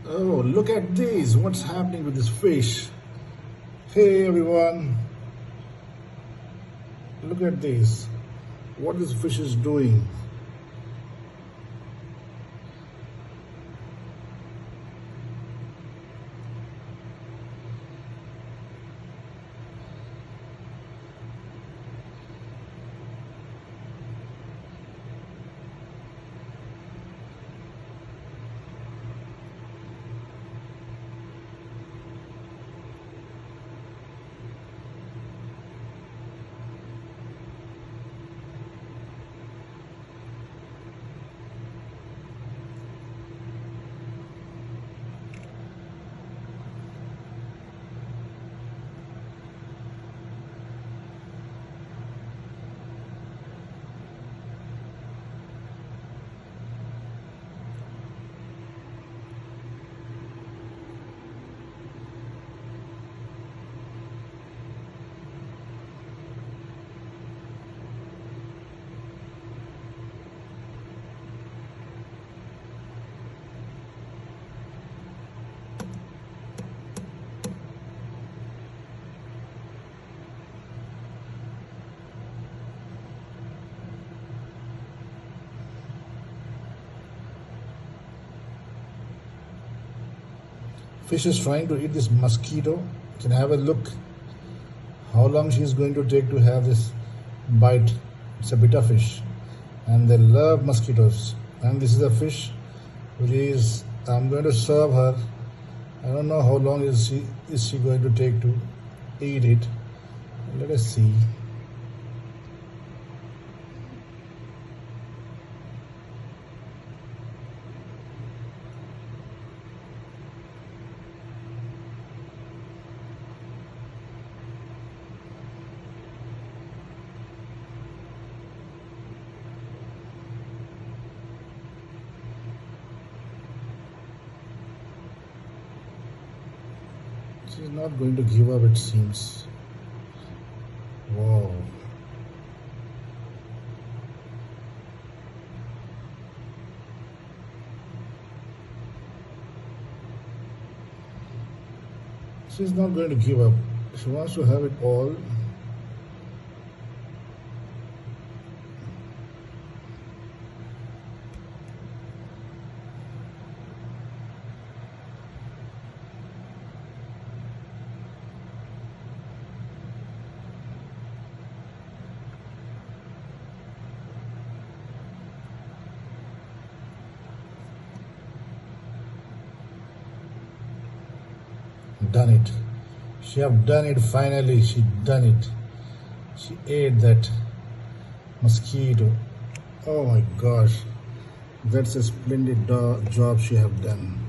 Oh, look at this. What's happening with this fish? Hey everyone, look at this. What this fish is doing. Fish is trying to eat this mosquito. You can have a look how long she is going to take to have this bite. It's a betta fish and they love mosquitoes. And this is a fish which is, I'm going to serve her. I don't know how long is she going to take to eat it. Let us see. She's not going to give up, it seems. Wow. She's not going to give up. She wants to have it all. Done it. She have done it finally. She done it. She ate that mosquito. Oh my gosh. That's a splendid job she have done.